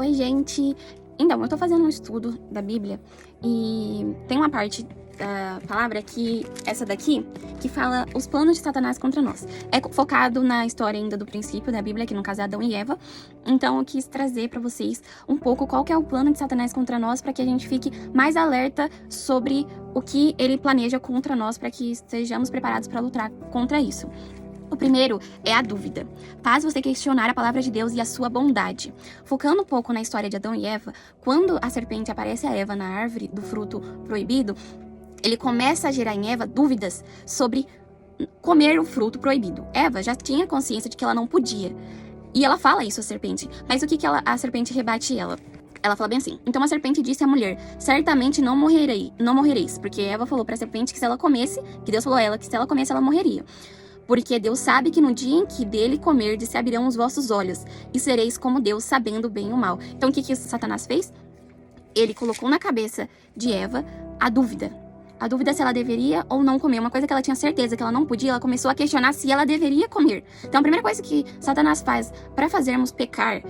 Oi, gente! Então, eu tô fazendo um estudo da Bíblia e tem uma parte da palavra que, essa daqui, que fala os planos de Satanás contra nós. É focado na história ainda do princípio da Bíblia, que no caso é Adão e Eva. Então, eu quis trazer pra vocês um pouco qual que é o plano de Satanás contra nós, pra que a gente fique mais alerta sobre o que ele planeja contra nós, pra que estejamos preparados pra lutar contra isso. O primeiro é a dúvida. Faz você questionar a palavra de Deus e a sua bondade. Focando um pouco na história de Adão e Eva, quando a serpente aparece a Eva na árvore do fruto proibido, ele começa a gerar em Eva dúvidas sobre comer o fruto proibido. Eva já tinha consciência de que ela não podia. E ela fala isso à serpente. Mas o que a serpente rebate ela? Ela fala bem assim: então a serpente disse à mulher: certamente não morrereis. Porque Eva falou para a serpente que se ela comesse, que Deus falou a ela que se ela comesse, ela morreria. Porque Deus sabe que no dia em que dele comerdes se abrirão os vossos olhos, e sereis como Deus, sabendo o bem e o mal. Então o que Satanás fez? Ele colocou na cabeça de Eva a dúvida. A dúvida se ela deveria ou não comer. Uma coisa que ela tinha certeza que ela não podia, ela começou a questionar se ela deveria comer. Então a primeira coisa que Satanás faz para fazermos pecar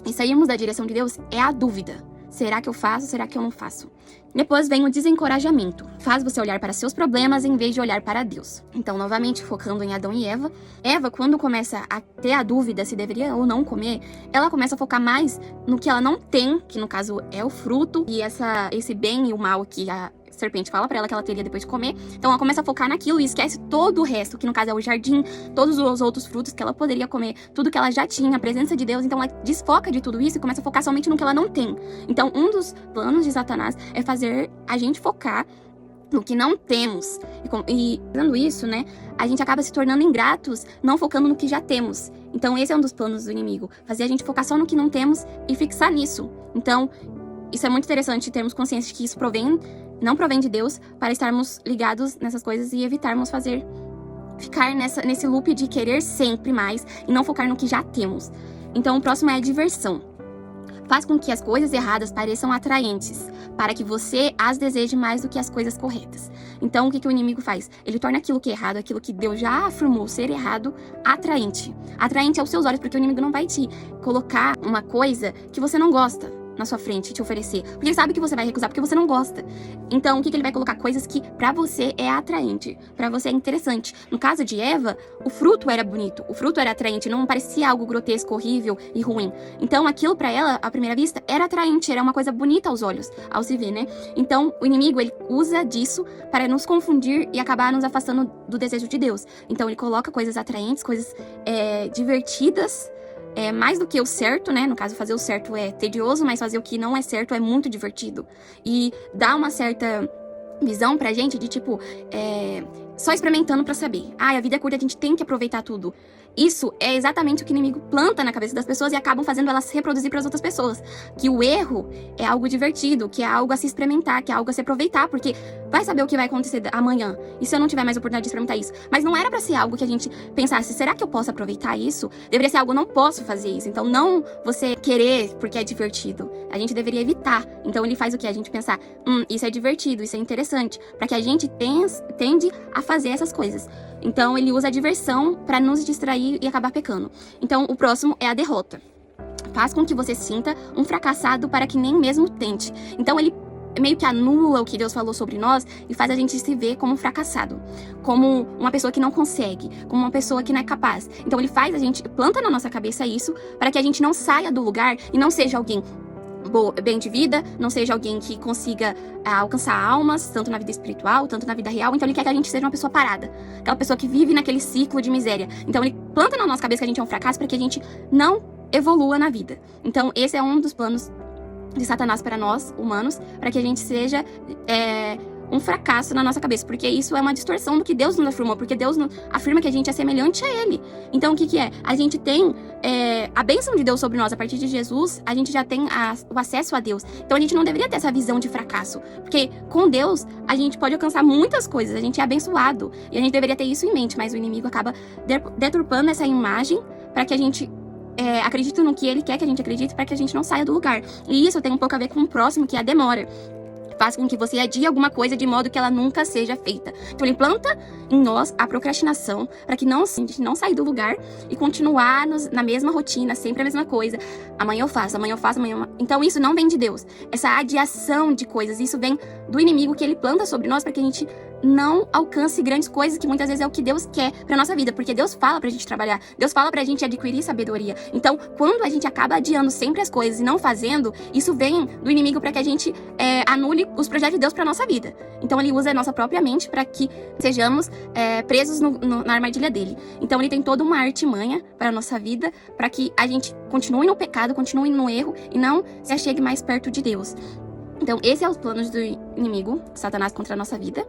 e sairmos da direção de Deus é a dúvida. Será que eu faço? Será que eu não faço? Depois vem o desencorajamento. Faz você olhar para seus problemas em vez de olhar para Deus. Então, novamente, focando em Adão e Eva. Eva, quando começa a ter a dúvida se deveria ou não comer, ela começa a focar mais no que ela não tem, que no caso é o fruto, e esse bem e o mal que a serpente fala pra ela que ela teria depois de comer. Então ela começa a focar naquilo e esquece todo o resto, que no caso é o jardim, todos os outros frutos que ela poderia comer, tudo que ela já tinha, a presença de Deus. Então ela desfoca de tudo isso e começa a focar somente no que ela não tem. Então um dos planos de Satanás é fazer a gente focar no que não temos. E fazendo isso, né, a gente acaba se tornando ingratos, não focando no que já temos. Então esse é um dos planos do inimigo, fazer a gente focar só no que não temos e fixar nisso. Então isso é muito interessante, termos consciência de que isso não provém de Deus, para estarmos ligados nessas coisas e evitarmos ficar nesse loop de querer sempre mais e não focar no que já temos. Então o próximo é a diversão. Faz com que as coisas erradas pareçam atraentes, para que você as deseje mais do que as coisas corretas. Então o que o inimigo faz? Ele torna aquilo que é errado, aquilo que Deus já afirmou ser errado, atraente. Atraente aos seus olhos, porque o inimigo não vai te colocar uma coisa que você não gosta na sua frente, te oferecer. Porque ele sabe que você vai recusar, porque você não gosta. Então, o que ele vai colocar? Coisas que pra você é atraente, pra você é interessante. No caso de Eva, o fruto era bonito, o fruto era atraente, não parecia algo grotesco, horrível e ruim. Então, aquilo pra ela, à primeira vista, era atraente, era uma coisa bonita aos olhos, ao se ver, né? Então, o inimigo, ele usa disso para nos confundir e acabar nos afastando do desejo de Deus. Então, ele coloca coisas atraentes, coisas divertidas, mais do que o certo, né? No caso, fazer o certo é tedioso, mas fazer o que não é certo é muito divertido. E dá uma certa visão pra gente de tipo, só experimentando pra saber. A vida é curta, a gente tem que aproveitar tudo. Isso é exatamente o que o inimigo planta na cabeça das pessoas e acabam fazendo elas se reproduzir para as outras pessoas. Que o erro é algo divertido, que é algo a se experimentar, que é algo a se aproveitar, porque vai saber o que vai acontecer amanhã. E se eu não tiver mais oportunidade de experimentar isso? Mas não era para ser algo que a gente pensasse, será que eu posso aproveitar isso? Deveria ser algo, eu não posso fazer isso. Então não você querer porque é divertido. A gente deveria evitar. Então ele faz o quê? A gente pensar, isso é divertido, isso é interessante, para que a gente tende a fazer essas coisas. Então ele usa a diversão para nos distrair e acabar pecando. Então o próximo é a derrota. Faz com que você sinta um fracassado para que nem mesmo tente. Então ele meio que anula o que Deus falou sobre nós e faz a gente se ver como um fracassado, como uma pessoa que não consegue, como uma pessoa que não é capaz. Então ele faz a gente, planta na nossa cabeça isso para que a gente não saia do lugar e não seja alguém bem de vida, não seja alguém que consiga alcançar almas, tanto na vida espiritual, tanto na vida real. Então ele quer que a gente seja uma pessoa parada, aquela pessoa que vive naquele ciclo de miséria. Então ele planta na nossa cabeça que a gente é um fracasso para que a gente não evolua na vida. Então esse é um dos planos de Satanás para nós, humanos, para que a gente seja um fracasso na nossa cabeça, porque isso é uma distorção do que Deus nos afirmou, porque Deus afirma que a gente é semelhante a Ele. Então o que é? A gente tem a bênção de Deus sobre nós. A partir de Jesus, a gente já tem o acesso a Deus. Então a gente não deveria ter essa visão de fracasso, porque com Deus a gente pode alcançar muitas coisas, a gente é abençoado, e a gente deveria ter isso em mente, mas o inimigo acaba deturpando essa imagem para que a gente acredite no que ele quer que a gente acredite, para que a gente não saia do lugar. E isso tem um pouco a ver com o próximo, que é a demora. faz com que você adie alguma coisa de modo que ela nunca seja feita. Então ele planta em nós a procrastinação para que a gente não sair do lugar e continuar na mesma rotina, sempre a mesma coisa. Amanhã eu faço, amanhã. Então isso não vem de Deus. Essa adiação de coisas, isso vem do inimigo que ele planta sobre nós para que a gente não alcance grandes coisas, que muitas vezes é o que Deus quer pra nossa vida, porque Deus fala pra gente trabalhar, Deus fala pra gente adquirir sabedoria. Então, quando a gente acaba adiando sempre as coisas e não fazendo, isso vem do inimigo pra que a gente anule os projetos de Deus pra nossa vida. Então, ele usa a nossa própria mente pra que sejamos presos na armadilha dele. Então, ele tem toda uma artimanha pra nossa vida, pra que a gente continue no pecado, continue no erro e não se achegue mais perto de Deus. Então, esse é os planos do inimigo, Satanás, contra a nossa vida.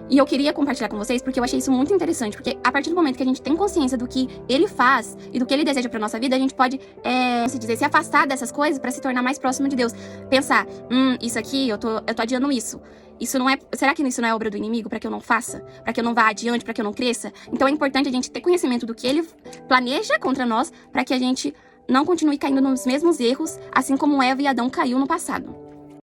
E eu queria compartilhar com vocês porque eu achei isso muito interessante, porque a partir do momento que a gente tem consciência do que ele faz e do que ele deseja pra nossa vida, a gente pode, se afastar dessas coisas pra se tornar mais próximo de Deus. Pensar, isso aqui, eu tô adiando isso. Será que isso não é obra do inimigo pra que eu não faça? Pra que eu não vá adiante, pra que eu não cresça? Então é importante a gente ter conhecimento do que ele planeja contra nós pra que a gente não continue caindo nos mesmos erros, assim como Eva e Adão caiu no passado.